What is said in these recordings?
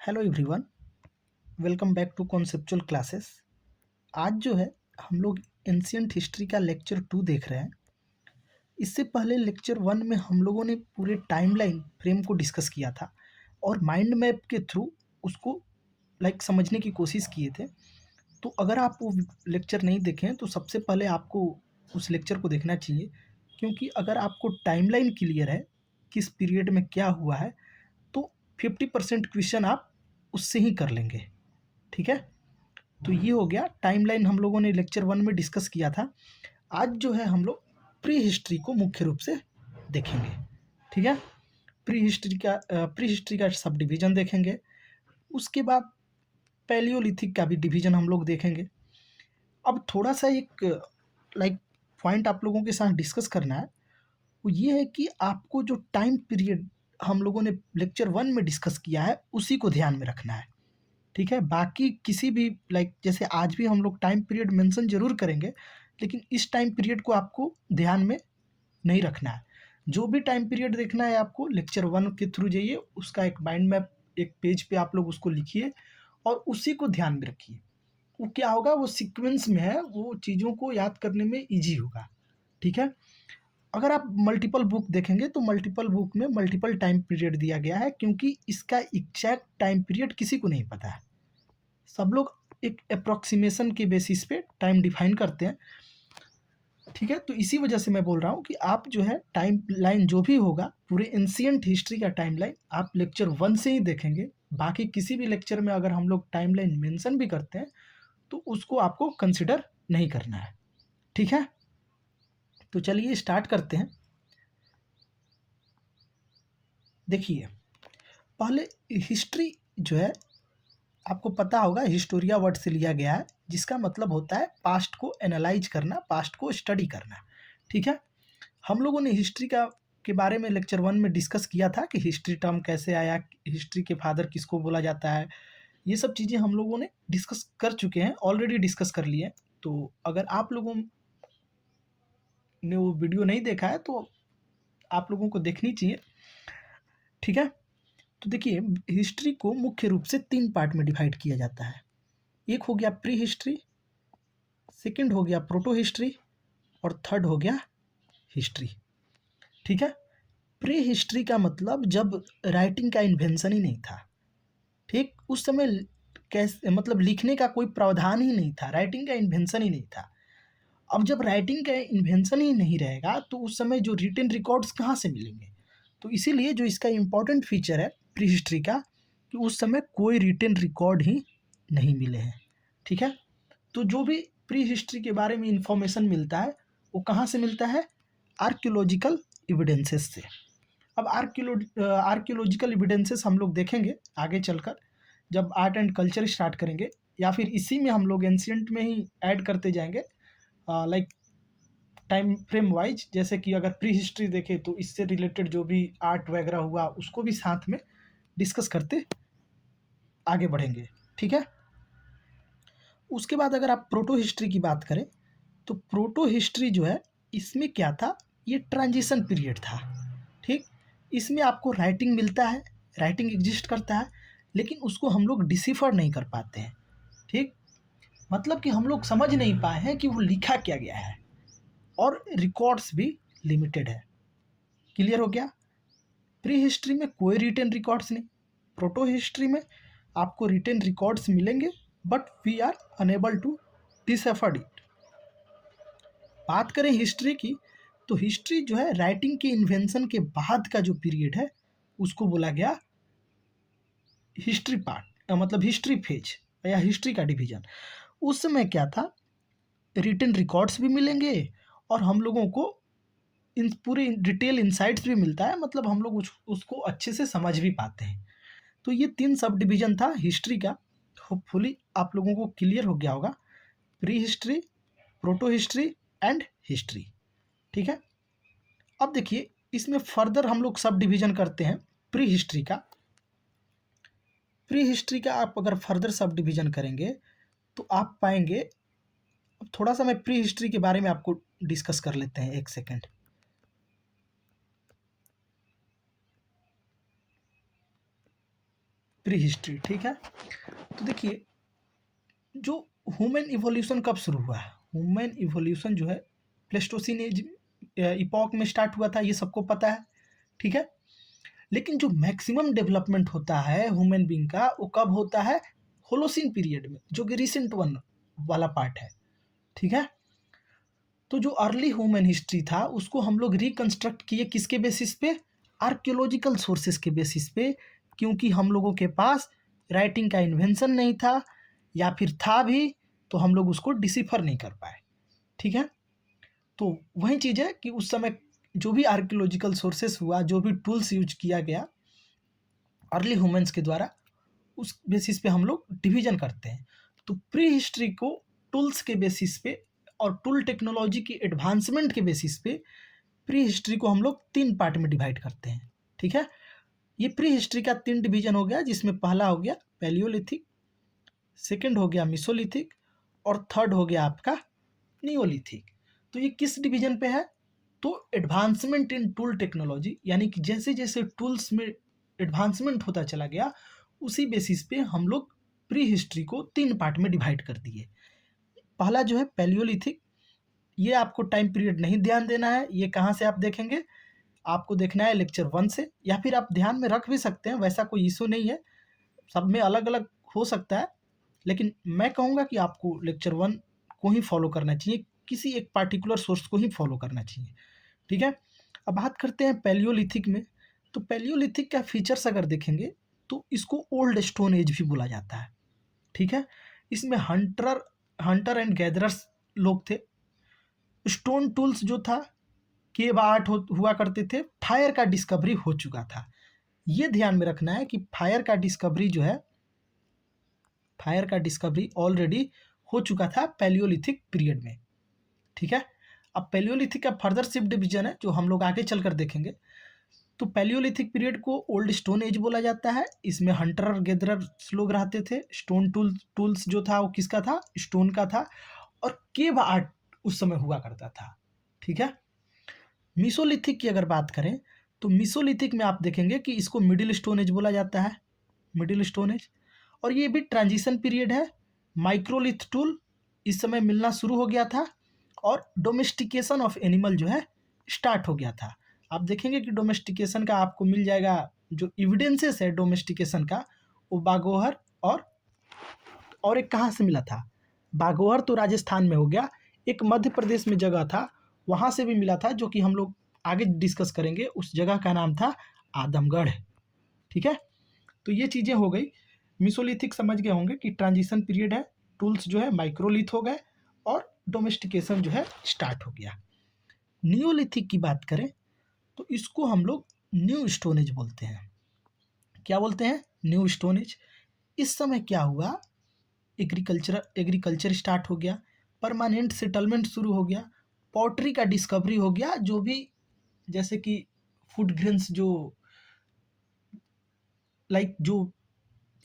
Hello everyone, welcome back to conceptual classes. आज जो है हम लोग एंशियंट हिस्ट्री का लेक्चर 2 देख रहे हैं। इससे पहले लेक्चर 1 में हम लोगों ने पूरे टाइमलाइन फ्रेम को डिस्कस किया था और माइंड मैप के थ्रू उसको समझने की कोशिश किए थे। तो अगर आप वो लेक्चर नहीं देखें तो सबसे पहले आपको उस लेक्चर को देखना चाहिए, क्योंकि अगर आपको टाइमलाइन क्लियर है किस पीरियड में क्या हुआ है तो 50% क्वेश्चन आप उससे ही कर लेंगे। ठीक है, तो ये हो गया टाइमलाइन, हम लोगों ने लेक्चर 1 में डिस्कस किया था। आज जो है हम लोग प्री हिस्ट्री को मुख्य रूप से देखेंगे। ठीक है, प्री हिस्ट्री का सब डिवीजन देखेंगे। उसके बाद पैलियोलिथिक का भी डिवीजन हम लोग देखेंगे। अब थोड़ा सा एक पॉइंट आप लोगों के साथ डिस्कस करना है, वो ये है कि आपको जो टाइम पीरियड हम लोगों ने लेक्चर 1 में डिस्कस किया है उसी को ध्यान में रखना है। ठीक है, बाकी किसी भी जैसे आज भी हम लोग टाइम पीरियड मेंशन ज़रूर करेंगे, लेकिन इस टाइम पीरियड को आपको ध्यान में नहीं रखना है। जो भी टाइम पीरियड देखना है आपको लेक्चर 1 के थ्रू जाइए, उसका एक माइंड मैप एक पेज पे आप लोग उसको लिखिए और उसी को ध्यान में रखिए। वो क्या होगा, वो सीक्वेंस में है, वो चीज़ों को याद करने में ईज़ी होगा। ठीक है, अगर आप मल्टीपल बुक देखेंगे तो मल्टीपल बुक में मल्टीपल टाइम पीरियड दिया गया है, क्योंकि इसका एग्जैक्ट टाइम पीरियड किसी को नहीं पता है। सब लोग एक अप्रोक्सीमेशन के बेसिस पे टाइम डिफाइन करते हैं। ठीक है, तो इसी वजह से मैं बोल रहा हूँ कि आप जो है टाइम लाइन जो भी होगा पूरे एंशियंट हिस्ट्री का टाइम लाइन आप लेक्चर 1 से ही देखेंगे। बाकी किसी भी लेक्चर में अगर हम लोग टाइम लाइन मेंशन भी करते हैं तो उसको आपको कंसिडर नहीं करना है। ठीक है, तो चलिए स्टार्ट करते हैं। देखिए, पहले हिस्ट्री जो है आपको पता होगा हिस्टोरिया वर्ड से लिया गया है, जिसका मतलब होता है पास्ट को एनालाइज करना, पास्ट को स्टडी करना। ठीक है, हम लोगों ने हिस्ट्री का के बारे में लेक्चर 1 में डिस्कस किया था कि हिस्ट्री टर्म कैसे आया, हिस्ट्री के फादर किसको बोला जाता है। ये सब चीज़ें हम लोगों ने डिस्कस कर चुके हैं, ऑलरेडी डिस्कस कर लिए हैं। तो अगर आप लोगों ने वो वीडियो नहीं देखा है तो आप लोगों को देखनी चाहिए। ठीक है, तो देखिए हिस्ट्री को मुख्य रूप से 3 पार्ट में डिवाइड किया जाता है। एक हो गया प्री हिस्ट्री, सेकंड हो गया प्रोटो हिस्ट्री और थर्ड हो गया हिस्ट्री। ठीक है, प्री हिस्ट्री का मतलब जब राइटिंग का इन्वेंशन ही नहीं था। ठीक, उस समय कैसे मतलब लिखने का कोई प्रावधान ही नहीं था, राइटिंग का इन्वेंशन ही नहीं था। अब जब राइटिंग का इन्वेंशन ही नहीं रहेगा तो उस समय जो रिटन रिकॉर्ड्स कहाँ से मिलेंगे। तो इसीलिए जो इसका इम्पोर्टेंट फीचर है प्री हिस्ट्री का, कि उस समय कोई रिटन रिकॉर्ड ही नहीं मिले हैं। ठीक है, तो जो भी प्री हिस्ट्री के बारे में इंफॉर्मेशन मिलता है वो कहाँ से मिलता है, आर्कियोलॉजिकल एविडेंसेस से। अब आर्कियोलॉजिकल एविडेंसेस हम लोग देखेंगे आगे चलकर, जब आर्ट एंड कल्चर स्टार्ट करेंगे, या फिर इसी में हम लोग एंशियंट में ही ऐड करते जाएंगे टाइम फ्रेम वाइज। जैसे कि अगर प्री हिस्ट्री देखें तो इससे रिलेटेड जो भी आर्ट वगैरह हुआ उसको भी साथ में डिस्कस करते आगे बढ़ेंगे। ठीक है, उसके बाद अगर आप प्रोटो हिस्ट्री की बात करें तो प्रोटो हिस्ट्री जो है इसमें क्या था, ये ट्रांजिशन पीरियड था। ठीक, इसमें आपको राइटिंग मिलता है, राइटिंग एग्जिस्ट करता है, लेकिन उसको हम लोग डिसिफर नहीं कर पाते हैं। ठीक, मतलब कि हम लोग समझ नहीं पाए हैं कि वो लिखा क्या गया है, और रिकॉर्ड्स भी लिमिटेड है। क्लियर हो गया, प्री हिस्ट्री में कोई रिटन रिकॉर्ड्स नहीं, प्रोटो हिस्ट्री में आपको रिटन रिकॉर्ड्स मिलेंगे, but we are unable to decipher it. बात करें हिस्ट्री की, तो हिस्ट्री जो है राइटिंग के इन्वेंशन के बाद का जो पीरियड है उसको बोला गया हिस्ट्री पार्ट, मतलब हिस्ट्री फेज या हिस्ट्री का डिवीजन। उस समय क्या था, रिटन रिकॉर्ड्स भी मिलेंगे और हम लोगों को इन पूरे डिटेल इंसाइट्स भी मिलता है, मतलब हम लोग उसको अच्छे से समझ भी पाते हैं। तो ये 3 सब डिवीजन था हिस्ट्री का। होपफुली आप लोगों को क्लियर हो गया होगा, pre history, proto history and history. ठीक है, अब देखिए इसमें फर्दर हम लोग सब डिवीजन करते हैं प्री हिस्ट्री का। प्री हिस्ट्री का आप अगर फर्दर सब डिवीजन करेंगे तो आप पाएंगे, अब थोड़ा सा मैं प्री हिस्ट्री के बारे में आपको डिस्कस कर लेते हैं, एक सेकेंड। प्री हिस्ट्री, ठीक है। तो देखिए, जो ह्यूमन इवोल्यूशन कब शुरू हुआ है, ह्यूमन इवोल्यूशन जो है प्लेस्टोसिन एज इपॉक में स्टार्ट हुआ था, ये सबको पता है, ठीक है। लेकिन जो मैक्सिमम डेवलपमेंट होता है ह्यूमन बीइंग का, वो कब होता है, होलोसिन पीरियड में, जो कि रिसेंट वन वाला पार्ट है, ठीक है। तो जो अर्ली ह्यूमन हिस्ट्री था उसको हम लोग रिकंस्ट्रक्ट किए किसके बेसिस पे, आर्कियोलॉजिकल सोर्सेस के बेसिस पे, क्योंकि हम लोगों के पास राइटिंग का इन्वेंशन नहीं था, या फिर था भी तो हम लोग उसको डिसिफर नहीं कर पाए, ठीक है। तो वही चीज़ है कि उस समय जो भी आर्कियोलॉजिकल सोर्सेस हुआ, जो भी टूल्स यूज किया गया अर्ली ह्यूमंस के द्वारा, उस बेसिस पे हम लोग डिवीजन करते हैं। तो प्री हिस्ट्री को टूल्स के बेसिस पे और टूल टेक्नोलॉजी की एडवांसमेंट के बेसिस पे प्री हिस्ट्री को हम लोग 3 पार्ट में डिवाइड करते हैं, ठीक है। ये प्री हिस्ट्री का 3 डिवीजन हो गया, जिसमें पहला हो गया पैलियोलिथिक, सेकंड हो गया मेसोलिथिक, और थर्ड हो गया आपका नियोलिथिक। तो ये किस डिवीजन पे है, तो एडवांसमेंट इन टूल टेक्नोलॉजी, यानी कि जैसे जैसे टूल्स में एडवांसमेंट होता चला गया, उसी बेसिस पे हम लोग प्री हिस्ट्री को 3 पार्ट में डिवाइड कर दिए। पहला जो है पैलियोलिथिक, ये आपको टाइम पीरियड नहीं ध्यान देना है, ये कहाँ से आप देखेंगे, आपको देखना है लेक्चर 1 से, या फिर आप ध्यान में रख भी सकते हैं, वैसा कोई इशू नहीं है, सब में अलग अलग हो सकता है, लेकिन मैं कहूँगा कि आपको लेक्चर 1 को ही फॉलो करना चाहिए, किसी एक पार्टिकुलर सोर्स को ही फॉलो करना चाहिए, ठीक है। अब बात करते हैं पैलियोलिथिक में। तो पैलियोलिथिक का फीचर्स अगर देखेंगे तो इसको ओल्ड स्टोन एज भी बोला जाता है, ठीक है। इसमें हंटर एंड गैदरर्स लोग थे, स्टोन टूल्स जो था, केव आर्ट हुआ करते थे, फायर का डिस्कवरी हो चुका था। ये ध्यान में रखना है कि फायर का डिस्कवरी जो है, फायर का डिस्कवरी ऑलरेडी हो चुका था पैलियोलिथिक पीरियड में, ठीक है। अब पैलियोलिथिक का फर्दर शिफ्ट डिवीजन है जो हम लोग आगे चलकर देखेंगे। तो पैलियोलिथिक पीरियड को ओल्ड स्टोन एज बोला जाता है, इसमें हंटर और गैदरर लोग रहते थे, स्टोन टूल्स जो था वो किसका था, स्टोन का था, और केव आर्ट उस समय हुआ करता था, ठीक है। मीसोलिथिक की अगर बात करें तो मीसोलिथिक में आप देखेंगे कि इसको मिडिल स्टोन एज बोला जाता है, मिडिल स्टोन एज, और ये भी ट्रांजिशन पीरियड है। माइक्रोलिथ टूल इस समय मिलना शुरू हो गया था, और डोमेस्टिकेशन ऑफ एनिमल जो है स्टार्ट हो गया था। आप देखेंगे कि डोमेस्टिकेशन का आपको मिल जाएगा, जो एविडेंसेस है डोमेस्टिकेशन का, वो बागोहर और एक कहाँ से मिला था, बागोहर तो राजस्थान में हो गया, एक मध्य प्रदेश में जगह था, वहाँ से भी मिला था, जो कि हम लोग आगे डिस्कस करेंगे। उस जगह का नाम था आदमगढ़, ठीक है। तो ये चीज़ें हो गई। मीसोलिथिक समझ गए होंगे कि ट्रांजिशन पीरियड है, टूल्स जो है माइक्रोलिथ हो गए, और डोमेस्टिकेशन जो है स्टार्ट हो गया। नियोलिथिक की बात करें तो इसको हम लोग न्यू स्टोन एज बोलते हैं। क्या बोलते हैं, न्यू स्टोन एज। इस समय क्या हुआ, एग्रीकल्चर स्टार्ट हो गया, परमानेंट सेटलमेंट शुरू हो गया, पॉटरी का डिस्कवरी हो गया, जो भी जैसे कि फूड ग्रेन्स जो जो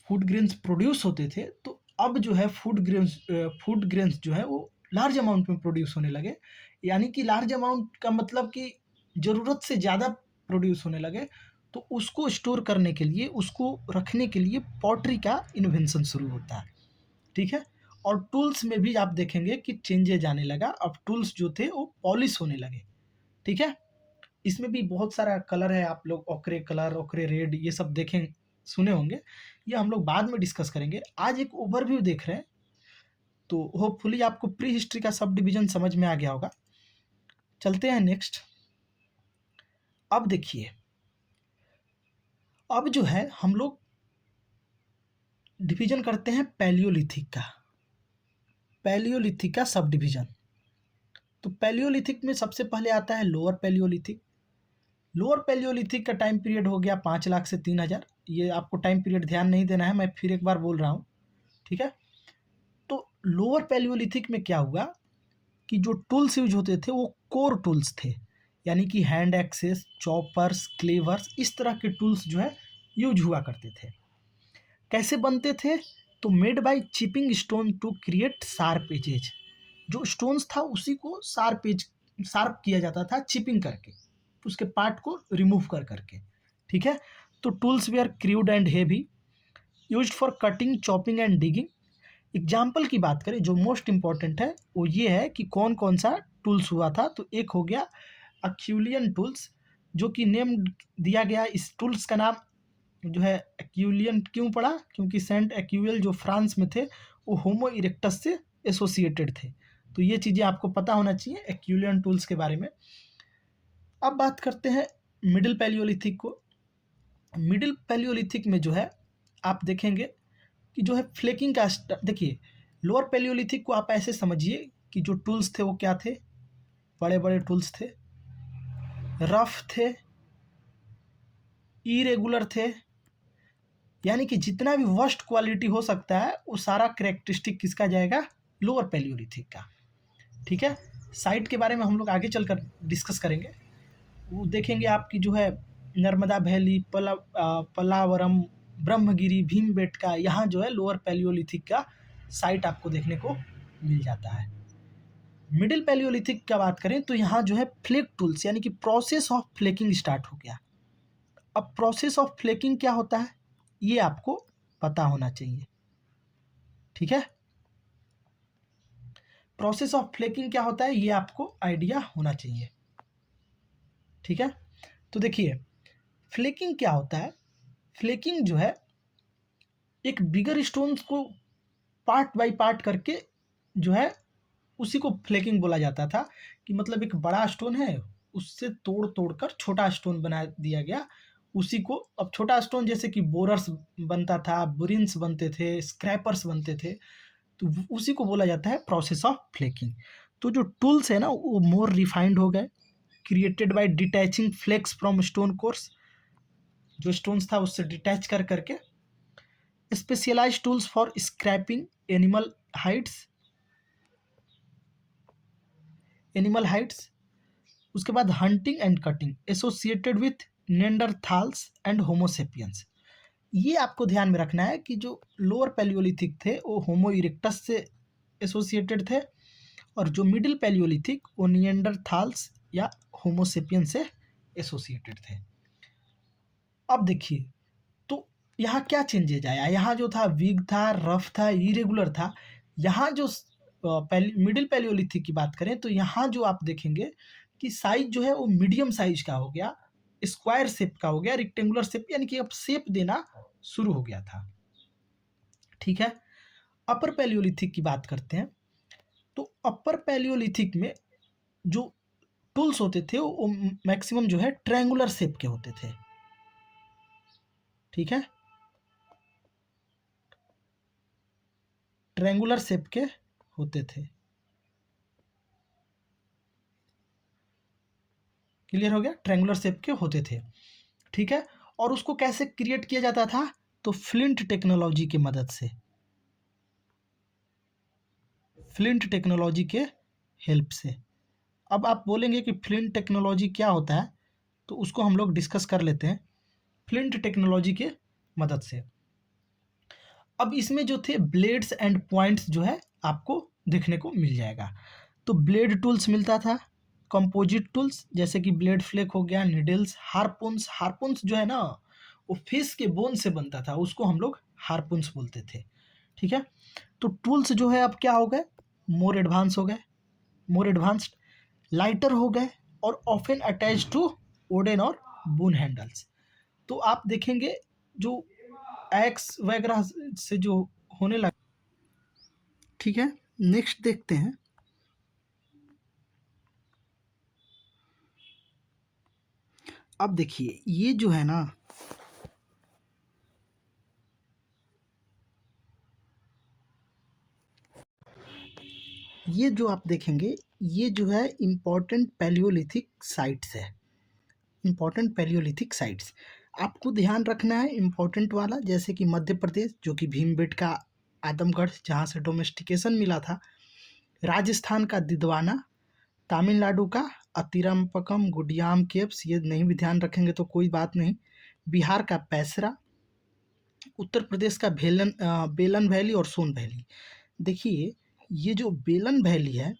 फूड ग्रेन्स प्रोड्यूस होते थे, तो अब जो है फूड ग्रेन्स जो है वो लार्ज अमाउंट में प्रोड्यूस होने लगे, यानी कि लार्ज अमाउंट का मतलब कि ज़रूरत से ज़्यादा प्रोड्यूस होने लगे। तो उसको स्टोर करने के लिए, उसको रखने के लिए पॉटरी का इन्वेंशन शुरू होता है, ठीक है। और टूल्स में भी आप देखेंगे कि चेंजेज आने लगा, अब टूल्स जो थे वो पॉलिश होने लगे, ठीक है। इसमें भी बहुत सारा कलर है, आप लोग ओकरे कलर, ओकरे रेड, ये सब देखें, सुने होंगे, ये हम लोग बाद में डिस्कस करेंगे। आज एक ओवरव्यू देख रहे हैं, तो होपफुली आपको प्री हिस्ट्री का सब डिवीजन समझ में आ गया होगा। चलते हैं नेक्स्ट। अब देखिए, अब जो है हम लोग डिवीजन करते हैं पैलियोलिथिक का सब डिवीजन। तो पैलियोलिथिक में सबसे पहले आता है लोअर पैलियोलिथिक। लोअर पैलियोलिथिक का टाइम पीरियड हो गया 5 लाख से 3,000। ये आपको टाइम पीरियड ध्यान नहीं देना है, मैं फिर एक बार बोल रहा हूँ, ठीक है। तो लोअर पैलियोलिथिक में क्या हुआ कि जो टूल्स यूज होते थे वो कोर टूल्स थे, यानी कि हैंड एक्सेस, चॉपर्स, क्लेवर्स, इस तरह के टूल्स जो है यूज हुआ करते थे। कैसे बनते थे, तो made by chipping stone to create sharp edges. जो स्टोन्स था उसी को शार्प किया जाता था चिपिंग करके, उसके पार्ट को रिमूव कर करके, ठीक है। तो tools were crude and heavy, used for cutting, chopping and digging. Example की बात करें जो मोस्ट इम्पॉर्टेंट है वो ये है कि कौन कौन सा टूल्स हुआ था। तो एक हो गया एक्यूलियन टूल्स, जो कि नेम दिया गया इस टूल्स का नाम जो है एक्यूलियन क्यों पड़ा, क्योंकि सेंट एक्यूएल जो फ्रांस में थे वो होमो इरेक्टस से एसोसिएटेड थे। तो ये चीज़ें आपको पता होना चाहिए एक्यूलियन टूल्स के बारे में। अब बात करते हैं मिडिल पैलियोलिथिक को। मिडिल पैलियोलिथिक में जो है आप देखेंगे कि जो है फ्लेकिंग का देखिए, लोअर पैलियोलिथिक को आप ऐसे समझिए कि जो टूल्स थे वो क्या थे, बड़े बड़े टूल्स थे, रफ थे, इरेगुलर थे, यानी कि जितना भी वर्स्ट क्वालिटी हो सकता है वो सारा करेक्टरिस्टिक किसका जाएगा, लोअर पैलियोलिथिक का। ठीक है, साइट के बारे में हम लोग आगे चलकर डिस्कस करेंगे। वो देखेंगे आपकी जो है नर्मदा वैली, पलावरम, ब्रह्मगिरी, भीमबेटका, यहाँ जो है लोअर पैलियोलिथिक का साइट आपको देखने को मिल जाता है। मिडिल पैलियोलिथिक का बात करें तो यहाँ जो है फ्लेक टूल्स यानी कि प्रोसेस ऑफ फ्लेकिंग स्टार्ट हो गया। अब प्रोसेस ऑफ फ्लेकिंग क्या होता है ये आपको पता होना चाहिए। ठीक है, प्रोसेस ऑफ फ्लेकिंग क्या होता है ये आपको आइडिया होना चाहिए। ठीक है, तो देखिए फ्लेकिंग क्या होता है। फ्लेकिंग जो है एक बिगर स्टोन्स को पार्ट बाय पार्ट करके जो है उसी को फ्लेकिंग बोला जाता था। कि मतलब एक बड़ा स्टोन है उससे तोड़ तोड़ कर छोटा स्टोन बना दिया गया उसी को। अब छोटा स्टोन जैसे कि बोरस बनता था, बुरिन्स बनते थे, स्क्रैपर्स बनते थे, तो उसी को बोला जाता है प्रोसेस ऑफ फ्लेकिंग। तो जो टूल्स है ना वो मोर रिफाइंड हो गए, created by detaching flakes from stone cores, जो स्टोन्स था उससे डिटैच कर करके। Specialised tools for scraping animal hides, उसके बाद hunting and cutting associated with Neanderthals and homo sapiens. ये आपको ध्यान में रखना है कि जो लोअर पैलियोलिथिक थे वो होमो इरेक्टस से एसोसिएटेड थे और जो मिडिल पैलियोलिथिक वो निएंडरथाल्स या होमोसेपियन से एसोसिएटेड थे। अब देखिए तो यहाँ क्या चेंजेज आया, यहाँ जो था वीक था, रफ था, इरेगुलर था। यहाँ जो मिडिल पैलियोलिथिक की बात करें तो यहाँ जो आप देखेंगे कि साइज जो है वो मीडियम साइज का हो गया, स्क्वायर शेप का हो गया, रेक्टेंगुलर शेप, यानी कि अब शेप देना शुरू हो गया था। ठीक है, अपर पैलियोलिथिक की बात करते हैं तो अपर पैलियोलिथिक में जो टूल्स होते थे वो मैक्सिमम जो है ट्रायंगुलर शेप के होते थे। ठीक है, ट्रायंगुलर शेप के होते थे। क्लियर हो गया, ट्रायंगुलर शेप के होते थे। ठीक है, और उसको कैसे क्रिएट किया जाता था, तो फ्लिंट टेक्नोलॉजी की मदद से, फ्लिंट टेक्नोलॉजी के हेल्प से। अब आप बोलेंगे कि फ्लिंट टेक्नोलॉजी क्या होता है, तो उसको हम लोग डिस्कस कर लेते हैं फ्लिंट टेक्नोलॉजी के मदद से। अब इसमें जो थे ब्लेड्स एंड पॉइंट्स जो है आपको देखने को मिल जाएगा। तो ब्लेड टूल्स मिलता था, कंपोजिट टूल्स जैसे कि ब्लेड फ्लेक हो गया, निडल्स, हारपून्स। हारपून्स जो है ना वो फिश के बोन से बनता था, उसको हम लोग हारपून्स बोलते थे। ठीक है, तो टूल्स जो है अब क्या हो गए, मोर एडवांस हो गए, मोर एडवांस्ड, लाइटर हो गए और ऑफन अटैच टू वुडन और बून हैंडल्स। तो आप देखेंगे जो एक्स वगैरह से जो होने लगा। ठीक है, नेक्स्ट देखते हैं। अब देखिए ये जो है ना, ये जो आप देखेंगे ये जो है इम्पोर्टेंट पैलियोलिथिक साइट्स है, इम्पोर्टेंट पैलियोलिथिक साइट्स आपको ध्यान रखना है। इम्पोर्टेंट वाला जैसे कि मध्य प्रदेश जो कि भीमबेटका, आदमगढ़ जहाँ से डोमेस्टिकेशन मिला था, राजस्थान का दिदवाना, तमिलनाडु का अतिरम्पकम, गुडियाम केव्स, ये नहीं भी ध्यान रखेंगे तो कोई बात नहीं, बिहार का पैसरा, उत्तर प्रदेश का बेलन वैली और सोन वैली। देखिए ये जो बेलन वैली है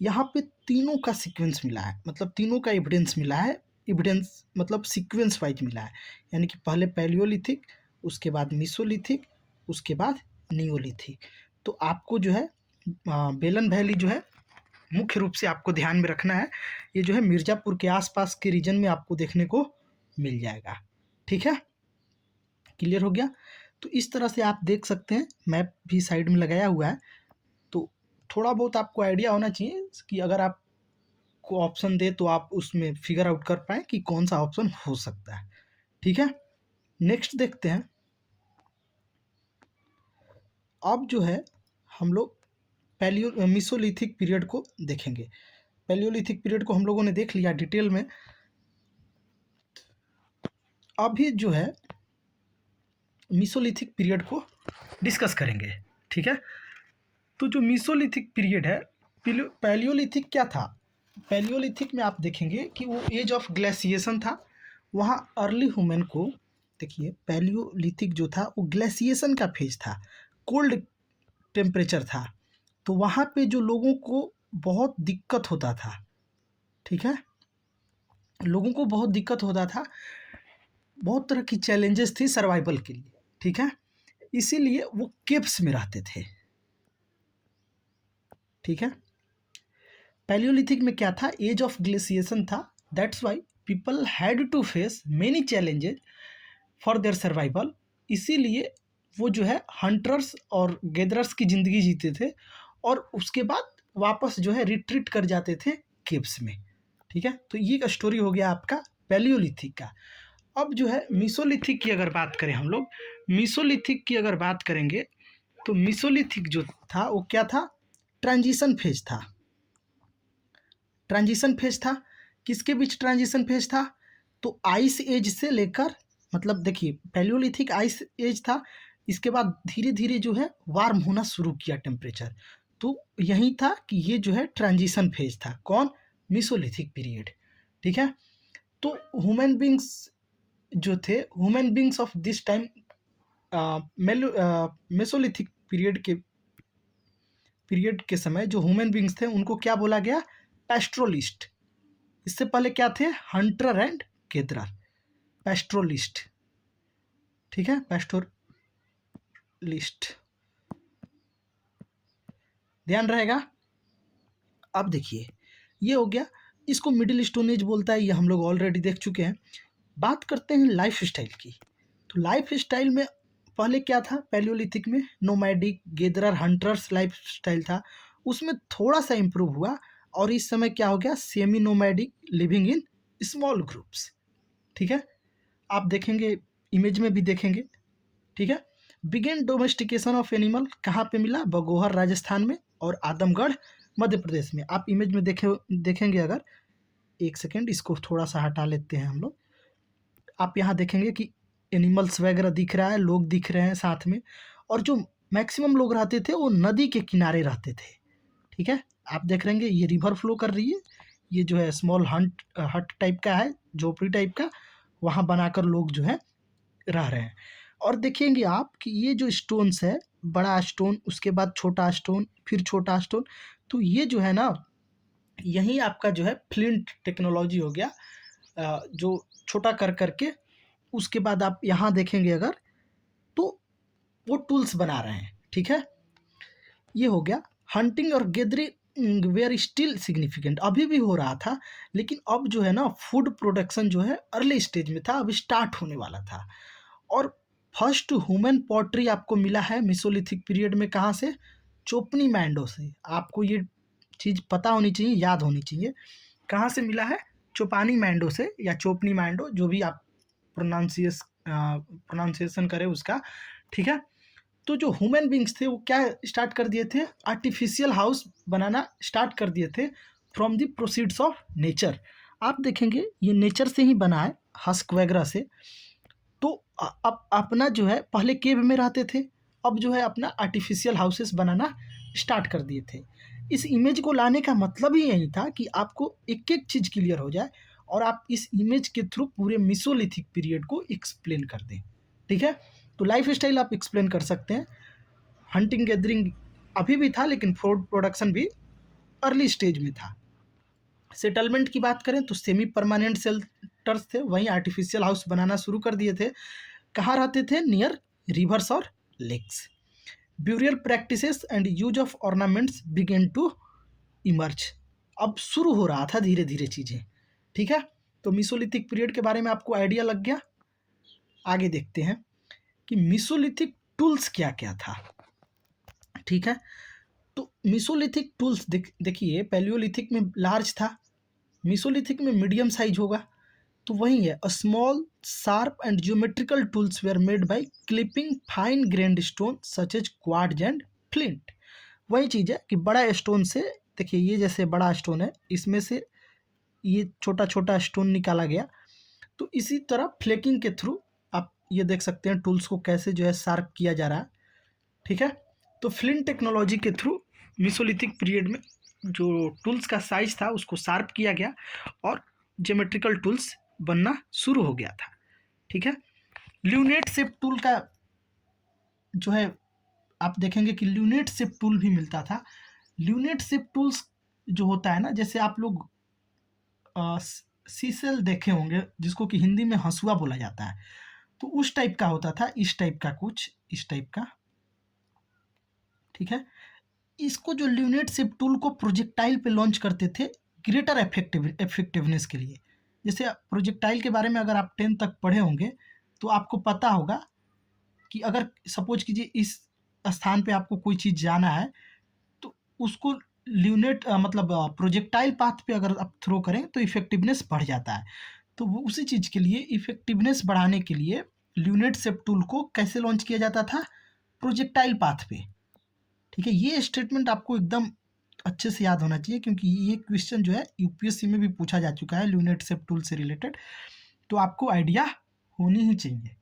यहाँ पे तीनों का सीक्वेंस मिला है, मतलब तीनों का एविडेंस मिला है, एविडेंस मतलब सीक्वेंस वाइज मिला है। यानी कि पहले पैलियोलिथिक, उसके बाद मीसोलिथिक उसके बाद नियोलिथिक। तो आपको जो है बेलन वैली जो है मुख्य रूप से आपको ध्यान में रखना है, ये जो है मिर्ज़ापुर के आसपास के रीजन में आपको देखने को मिल जाएगा। ठीक है, क्लियर हो गया। तो इस तरह से आप देख सकते हैं, मैप भी साइड में लगाया हुआ है, तो थोड़ा बहुत आपको आइडिया होना चाहिए कि अगर आपको ऑप्शन दे तो आप उसमें फिगर आउट कर पाएँ कि कौन सा ऑप्शन हो सकता है। ठीक है, नेक्स्ट देखते हैं। अब जो है हम लोग मेसोलिथिक पीरियड को देखेंगे। पैलियोलिथिक पीरियड को हम लोगों ने देख लिया डिटेल में। अभी जो है मेसोलिथिक पीरियड को डिस्कस करेंगे। ठीक है, तो जो मेसोलिथिक पीरियड है, पैलियोलिथिक क्या था? पैलियोलिथिक में आप देखेंगे कि वो एज ऑफ ग्लेशिएशन था। वहाँ अर्ली ह्यूमन को देखिए, पैलियोलिथिक जो था वो ग्लेशिएशन का फेज था, कोल्ड टेम्परेचर था, तो वहाँ पे जो लोगों को बहुत दिक्कत होता था। ठीक है, लोगों को बहुत दिक्कत होता था, बहुत तरह की चैलेंजेस थी सर्वाइवल के लिए। ठीक है, इसीलिए वो केव्स में रहते थे। ठीक है, पैलियोलिथिक में क्या था? एज ऑफ ग्लेशिएशन था, that's why people had to face many challenges for their survival. इसीलिए वो जो है हंटर्स और गैदरर्स की ज़िंदगी जीते थे और उसके बाद वापस जो है रिट्रीट कर जाते थे केव्स में। ठीक है, तो ये एक स्टोरी हो गया आपका पैलियोलिथिक का। अब जो है मेसोलिथिक की अगर बात करें हम लोग, मेसोलिथिक की अगर बात करेंगे तो मेसोलिथिक जो था वो क्या था? ट्रांजिशन फेज था। ट्रांजिशन फेज था, किसके बीच ट्रांजिशन फेज था? तो आइस एज से लेकर, मतलब देखिए पैलियोलिथिक आइस एज था, इसके बाद धीरे धीरे जो है वार्म होना शुरू किया टेम्परेचर, तो यही था कि ये जो है ट्रांजिशन फेज था। कौन? Mesolithic period. ठीक है, तो ह्यूमन बींग्स जो थे, human beings of this time Mesolithic period के समय जो ह्यूमन बींग्स थे उनको क्या बोला गया? पैस्ट्रोलिस्ट। इससे पहले क्या थे? Hunter and gatherer, pastoralist. ठीक है, पैस्ट्रोलिस्ट ध्यान रहेगा। अब देखिए ये हो गया, इसको मिडिल स्टोन एज बोलता है, ये हम लोग ऑलरेडी देख चुके हैं। बात करते हैं लाइफ स्टाइल की। तो लाइफ स्टाइल में पहले क्या था? पैलियोलिथिक में nomadic gatherer hunters life style था, उसमें थोड़ा सा इम्प्रूव हुआ और इस समय क्या हो गया? Semi nomadic living in small groups. ठीक है, आप देखेंगे, इमेज में भी देखेंगे। ठीक है, बिगेन डोमेस्टिकेशन ऑफ एनिमल कहाँ पे मिला? बगोहर राजस्थान में और आदमगढ़ मध्य प्रदेश में। आप इमेज में देखेंगे अगर, एक सेकेंड इसको थोड़ा सा हटा लेते हैं हम लोग। आप यहाँ देखेंगे कि एनिमल्स वगैरह दिख रहा है, लोग दिख रहे हैं साथ में, और जो मैक्सिमम लोग रहते थे वो नदी के किनारे रहते थे। ठीक है, आप देख रहेंगे ये रिवर फ्लो कर रही है, ये जो है स्मॉल हट टाइप का है, झोपड़ी टाइप का, वहाँ बनाकर लोग जो है रह रहे हैं। और देखेंगे आप कि ये जो स्टोन्स है, बड़ा स्टोन, उसके बाद छोटा स्टोन, फिर छोटा स्टोन, तो ये जो है ना, यही आपका जो है फ्लिंट टेक्नोलॉजी हो गया, जो छोटा कर करके उसके बाद आप यहाँ देखेंगे अगर, तो वो टूल्स बना रहे हैं। ठीक है, ये हो गया। हंटिंग और गैदरिंग वेयर स्टिल सिग्निफिकेंट, अभी भी हो रहा था, लेकिन अब जो है ना फूड प्रोडक्शन जो है अर्ली स्टेज में था, अब स्टार्ट होने वाला था। और फर्स्ट ह्यूमन पॉटरी आपको मिला है मेसोलिथिक पीरियड में, कहाँ से? चोपनी मैंडो से। आपको ये चीज़ पता होनी चाहिए, याद होनी चाहिए, कहाँ से मिला है? चोपानी मैंडो से या चोपनी मैंडो, जो भी आप प्रोनाउंसिएशन करें उसका। ठीक है, तो जो ह्यूमन बींग्स थे वो क्या स्टार्ट कर दिए थे? आर्टिफिशियल हाउस बनाना स्टार्ट कर दिए थे from the proceeds of nature. आप देखेंगे ये नेचर से ही बना है, हस्क वगैरह से। तो अब अपना जो है, पहले केव में रहते थे, अब जो है अपना आर्टिफिशियल हाउसेस बनाना स्टार्ट कर दिए थे। इस इमेज को लाने का मतलब ही यही था कि आपको एक एक चीज़ क्लियर हो जाए और आप इस इमेज के थ्रू पूरे मेसोलिथिक पीरियड को एक्सप्लेन कर दें। ठीक है, तो लाइफ स्टाइल आप एक्सप्लेन कर सकते हैं, हंटिंग गैदरिंग अभी भी था, लेकिन फूड प्रोडक्शन भी अर्ली स्टेज में था। सेटलमेंट की बात करें तो सेमी परमानेंट शेल्टर्स थे, वहीं आर्टिफिशियल हाउस बनाना शुरू कर दिए थे। कहाँ रहते थे? नियर रिवर्स और lakes. Burial practices and use of ornaments begin to emerge. अब शुरू हो रहा था धीरे धीरे चीज़ें, ठीक है। तो मीसोलिथिक पीरियड के बारे में आपको आइडिया लग गया। आगे देखते हैं कि मीसोलिथिक टूल्स क्या क्या था, ठीक है। तो मीसोलिथिक टूल्स देखिए, पैलियोलिथिक में लार्ज था, मीसोलिथिक में मीडियम साइज होगा। तो वही है, a small sharp and geometrical tools were made by clipping fine grained stone such as quartz and flint. वही चीज़ है कि बड़ा स्टोन से, देखिए ये जैसे बड़ा स्टोन है, इसमें से ये छोटा छोटा स्टोन निकाला गया। तो इसी तरह फ्लेकिंग के थ्रू आप ये देख सकते हैं टूल्स को कैसे जो है शार्प किया जा रहा है, ठीक है। तो फ्लिंट टेक्नोलॉजी के थ्रू मीसोलिथिक पीरियड में जो टूल्स का साइज था उसको शार्प किया गया और ज्योमेट्रिकल टूल्स बनना शुरू हो गया था, ठीक है। ल्यूनेट शेप टूल का जो है आप देखेंगे कि ल्यूनेट शेप टूल भी मिलता था। ल्यूनेट शेप टूल्स जो होता है ना, जैसे आप लोग सीसेल देखे होंगे जिसको कि हिंदी में हंसुआ बोला जाता है, तो उस टाइप का होता था, इस टाइप का, कुछ इस टाइप का, ठीक है। इसको जो ल्यूनेट शेप टूल को प्रोजेक्टाइल पे लॉन्च करते थे ग्रेटर इफेक्टिवनेस के लिए। जैसे प्रोजेक्टाइल के बारे में अगर आप 10 तक पढ़े होंगे तो आपको पता होगा कि अगर सपोज कीजिए इस स्थान पे आपको कोई चीज़ जाना है तो उसको मतलब प्रोजेक्टाइल पाथ पे अगर आप थ्रो करें तो इफेक्टिवनेस बढ़ जाता है। तो वो उसी चीज़ के लिए इफेक्टिवनेस बढ़ाने के लिए ल्यूनेट शेप टूल को कैसे लॉन्च किया जाता था, प्रोजेक्टाइल पाथ पे, ठीक है। ये स्टेटमेंट आपको एकदम अच्छे से याद होना चाहिए क्योंकि ये क्वेश्चन जो है यूपीएससी में भी पूछा जा चुका है ल्यूनेट शेप टूल से रिलेटेड, तो आपको आइडिया होनी ही चाहिए,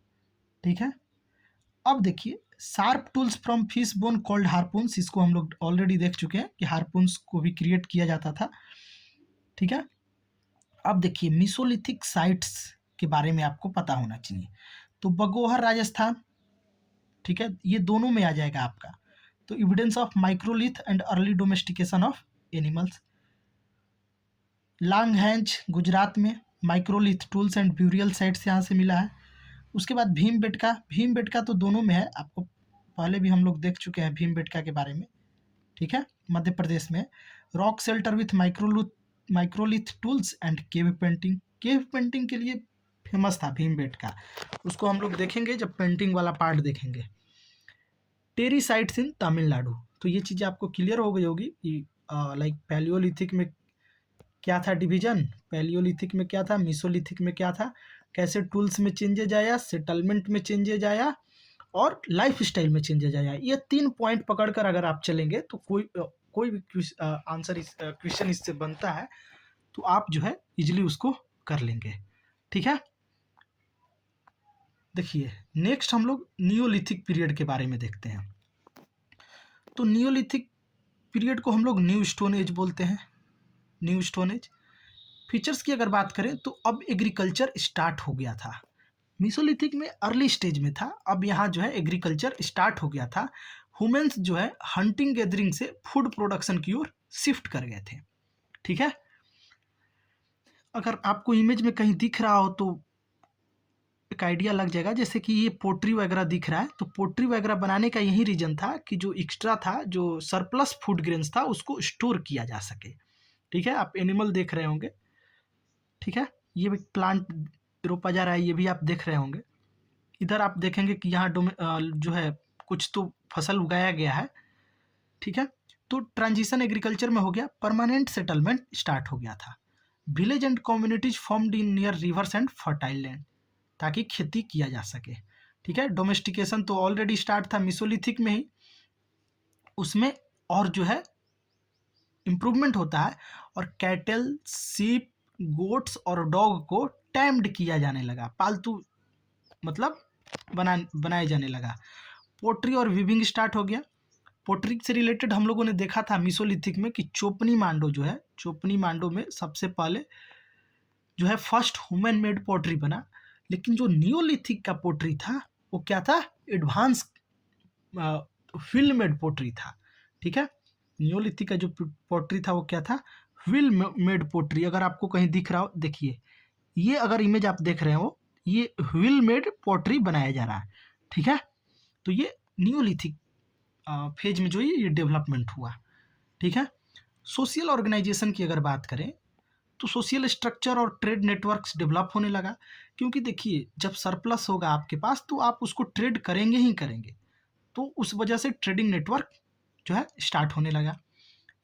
ठीक है। अब देखिए, sharp tools from fish bone called हार्पून्स, इसको हम लोग ऑलरेडी देख चुके हैं कि हार्पून्स को भी क्रिएट किया जाता था, ठीक है। अब देखिए मीसोलिथिक साइट्स के बारे में आपको पता होना चाहिए। तो बगोहर राजस्थान, ठीक है, ये दोनों में आ जाएगा आपका। तो evidence of microlith and early domestication of animals. Langhnaj Gujarat में microlith tools and burial sites यहाँ से मिला है। उसके बाद भीमबेटका, भीमबेटका तो दोनों में है, आपको पहले भी हम लोग देख चुके हैं भीमबेटका के बारे में, ठीक है, मध्य प्रदेश में। Rock shelter with microlith tools and cave painting, cave painting के लिए फेमस था भीमबेटका, उसको हम लोग देखेंगे जब पेंटिंग वाला पार्ट देखेंगे। टेरी साइट्स इन तमिलनाडु, तो ये चीज़ें आपको क्लियर हो गई होगी कि लाइक पैलियोलिथिक में क्या था डिवीजन, पैलियोलिथिक में क्या था, मीसोलिथिक में क्या था, कैसे टूल्स में चेंजेज आया, सेटलमेंट में चेंजेज आया और लाइफ स्टाइल में चेंजेज आया। ये 3 पॉइंट पकड़कर अगर आप चलेंगे तो कोई भी आंसर इस क्वेश्चन इससे बनता है तो आप जो है इजीली उसको कर लेंगे, ठीक है। देखिए नेक्स्ट हम लोग नियोलिथिक पीरियड के बारे में देखते हैं। तो नियोलिथिक पीरियड को हम लोग न्यू स्टोन एज बोलते हैं, न्यू स्टोन एज। फीचर्स की अगर बात करें तो अब एग्रीकल्चर स्टार्ट हो गया था। मीसोलिथिक में अर्ली स्टेज में था, अब यहाँ जो है एग्रीकल्चर स्टार्ट हो गया था। ह्यूमन्स जो है हंटिंग गैदरिंग से फूड प्रोडक्शन की ओर शिफ्ट कर गए थे, ठीक है। अगर आपको इमेज में कहीं दिख रहा हो तो एक आइडिया लग जाएगा, जैसे कि ये पोट्री वगैरह दिख रहा है, तो पोट्री वगैरह बनाने का यही रीजन था कि जो एक्स्ट्रा था, जो सरप्लस फूड ग्रेन्स था उसको स्टोर किया जा सके, ठीक है। आप एनिमल देख रहे होंगे, ठीक है, ये भी प्लांट रोपा जा रहा है, ये भी आप देख रहे होंगे। इधर आप देखेंगे कि यहाँ जो है कुछ तो फसल उगाया गया है, ठीक है। तो ट्रांजिशन एग्रीकल्चर में हो गया, परमानेंट सेटलमेंट स्टार्ट हो गया था। Village and communities formed in near reverse and fertile land, ताकि खेती किया जा सके, ठीक है। डोमेस्टिकेशन तो ऑलरेडी स्टार्ट था मीसोलिथिक में ही, उसमें और जो है इम्प्रूवमेंट होता है और कैटल, सीप, गोट्स और डॉग को टैम्ड किया जाने लगा, पालतू मतलब बनाए जाने लगा। पोट्री और वीविंग स्टार्ट हो गया। पोट्री से रिलेटेड हम लोगों ने देखा था मीसोलिथिक में कि चोपनी मांडो जो है, चोपनी मांडो में सबसे पहले जो है फर्स्ट ह्यूमन मेड पोट्री बना। लेकिन जो नियोलिथिक का पोट्री था वो क्या था, एडवांस व्हील मेड पोट्री था, ठीक है। नियोलिथिक का जो पोट्री था वो क्या था, व्हील मेड पोट्री। अगर आपको कहीं दिख रहा हो, देखिए ये अगर इमेज आप देख रहे हो, ये व्हील मेड पोट्री बनाया जा रहा है, ठीक है। तो ये नियोलिथिक फेज में जो ये डेवलपमेंट हुआ, ठीक है। सोशल ऑर्गेनाइजेशन की अगर बात करें तो सोशल स्ट्रक्चर और ट्रेड नेटवर्क्स डेवलप होने लगा, क्योंकि देखिए जब सरप्लस होगा आपके पास तो आप उसको ट्रेड करेंगे ही करेंगे, तो उस वजह से ट्रेडिंग नेटवर्क जो है स्टार्ट होने लगा।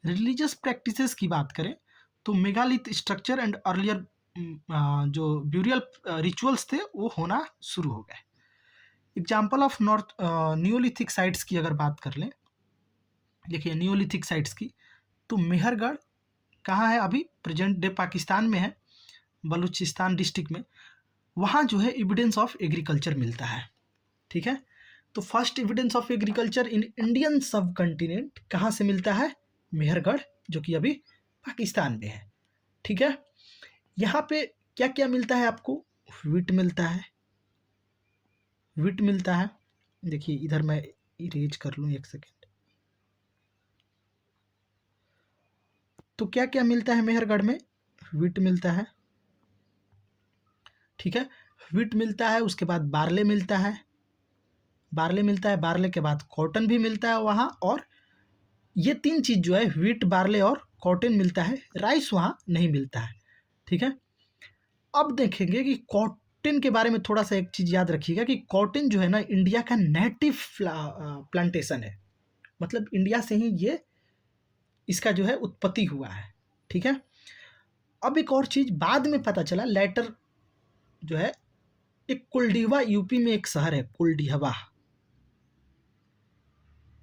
रिलीजियस प्रैक्टिसेस की बात करें तो मेगालिथ स्ट्रक्चर एंड अर्लियर जो ब्यूरियल रिचुअल्स थे वो होना शुरू हो गए। Example of north Neolithic sites की अगर बात कर लें, देखिए नियोलिथिक साइट्स की, तो मेहरगढ़ कहाँ है, अभी प्रेजेंट डे पाकिस्तान में है, बलूचिस्तान डिस्ट्रिक्ट में। वहाँ जो है एविडेंस ऑफ एग्रीकल्चर मिलता है, ठीक है। तो first evidence of agriculture in Indian सब कंटिनेंट कहाँ से मिलता है, मेहरगढ़, जो कि अभी पाकिस्तान में है, ठीक है। यहाँ पे क्या क्या मिलता है आपको, वीट मिलता है, वीट मिलता है। देखिए इधर मैं इरेज कर लूँ एक सेकेंड। तो क्या क्या मिलता है मेहरगढ़ में, वीट मिलता है, ठीक है, वीट मिलता है। उसके बाद बार्ले मिलता है, बार्ले मिलता है, बार्ले के बाद कॉटन भी मिलता है वहाँ, और ये तीन चीज़ जो है वीट, बार्ले और कॉटन मिलता है, राइस वहाँ नहीं मिलता है, ठीक है। अब देखेंगे कि कॉटन के बारे में थोड़ा सा एक चीज़ याद रखिएगा कि कॉटन जो है ना इंडिया का नेटिव प्लांटेशन है, मतलब इंडिया से ही ये इसका जो है उत्पत्ति हुआ है, ठीक है। अब एक और चीज़ बाद में पता चला लेटर जो है, एक कुलडीहवा यूपी में एक शहर है, कुलडीहवा,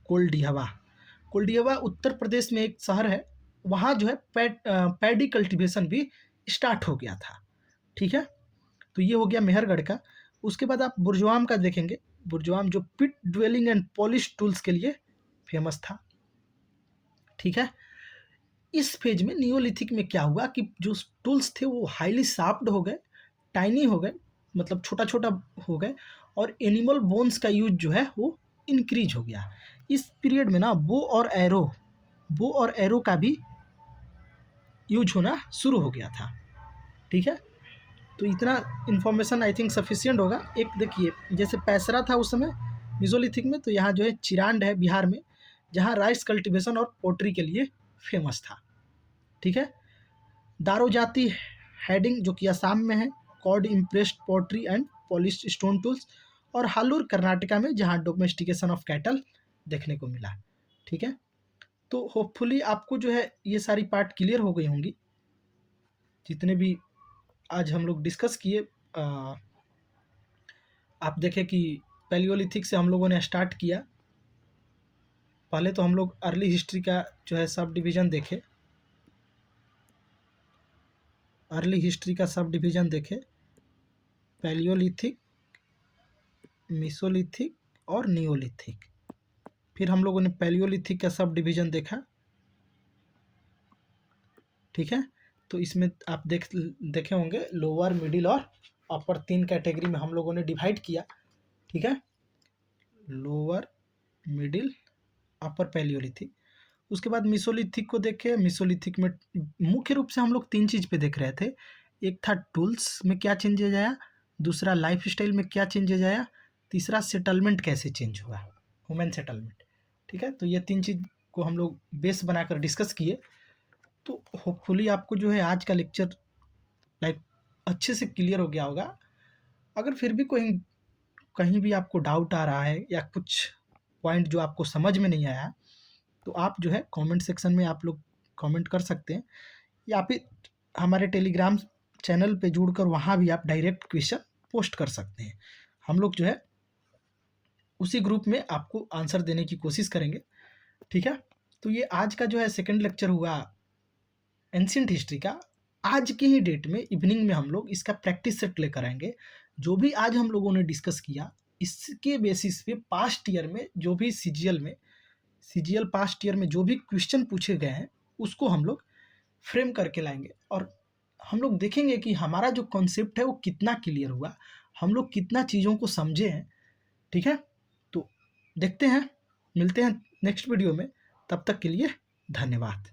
कुलडीहवा, कुलडीहवा उत्तर प्रदेश में एक शहर है, वहाँ जो है पैडी कल्टीवेशन भी स्टार्ट हो गया था, ठीक है। तो ये हो गया मेहरगढ़ का। उसके बाद आप बुर्जवाम का देखेंगे, बुर्जवाम जो pit dwelling and polish tools के लिए फेमस था, ठीक है। इस फेज में नियोलिथिक में क्या हुआ कि जो टूल्स थे वो हाईली शार्प्ड हो गए, टाइनी हो गए, मतलब छोटा छोटा हो गए, और एनिमल बोन्स का यूज जो है वो इंक्रीज हो गया। इस पीरियड में ना बो और एरो का भी यूज होना शुरू हो गया था, ठीक है। तो इतना इन्फॉर्मेशन आई थिंक सफिशिएंट होगा। एक देखिए जैसे पैसरा था उस समय मिजोलिथिक में, तो यहाँ जो है चिरांड है बिहार में, जहाँ राइस कल्टीवेशन और पोट्री के लिए फेमस था, ठीक है। दारो जाति हेडिंग जो कि असम में है, cord impressed pottery and polish stone tools, और हालूर कर्नाटका में, जहाँ डोमेस्टिकेशन ऑफ कैटल देखने को मिला, ठीक है। तो होपफुली आपको जो है ये सारी पार्ट क्लियर हो गई होंगी, जितने भी आज हम लोग डिस्कस किए। आप देखें कि पैलियोलिथिक से हम लोगों ने स्टार्ट किया, पहले तो हम लोग अर्ली हिस्ट्री का जो है सब डिवीज़न देखे, अर्ली हिस्ट्री का सब डिवीज़न देखे, पैलियोलिथिक, मेसोलिथिक और नियोलिथिक। फिर हम लोगों ने पैलियोलिथिक का सब डिवीज़न देखा, ठीक है। तो इसमें आप देखे होंगे लोअर, मिडिल और अपर, तीन कैटेगरी में हम लोगों ने डिवाइड किया, ठीक है, लोअर, मिडिल, अपर पैलियोलिथिक। उसके बाद मिसोलिथिक को देखे, मिसोलिथिक में मुख्य रूप से हम लोग तीन चीज़ पे देख रहे थे। एक था टूल्स में क्या चेंजेज आया, दूसरा लाइफ स्टाइल में क्या चेंजेज आया, तीसरा सेटलमेंट कैसे चेंज हुआ, ह्यूमन सेटलमेंट, ठीक है। तो ये तीन चीज़ को हम लोग बेस बनाकर डिस्कस किए। तो होपफुली आपको जो है आज का लेक्चर लाइक अच्छे से क्लियर हो गया होगा। अगर फिर भी कोई कहीं भी आपको डाउट आ रहा है या कुछ पॉइंट जो आपको समझ में नहीं आया, तो आप जो है कमेंट सेक्शन में आप लोग कमेंट कर सकते हैं, या फिर हमारे टेलीग्राम चैनल पे जुड़कर वहाँ भी आप डायरेक्ट क्वेश्चन पोस्ट कर सकते हैं। हम लोग जो है उसी ग्रुप में आपको आंसर देने की कोशिश करेंगे, ठीक है। तो ये आज का जो है सेकंड लेक्चर हुआ एंशिएंट हिस्ट्री का। आज की ही डेट में इवनिंग में हम लोग इसका प्रैक्टिस सेट लेकर आएंगे। जो भी आज हम लोगों ने डिस्कस किया, इसके बेसिस पे पास्ट ईयर में जो भी सीजीएल पास्ट ईयर में जो भी क्वेश्चन पूछे गए हैं उसको हम लोग फ्रेम करके लाएंगे, और हम लोग देखेंगे कि हमारा जो कॉन्सेप्ट है वो कितना क्लियर हुआ, हम लोग कितना चीज़ों को समझे हैं, ठीक है। तो देखते हैं, मिलते हैं नेक्स्ट वीडियो में, तब तक के लिए धन्यवाद।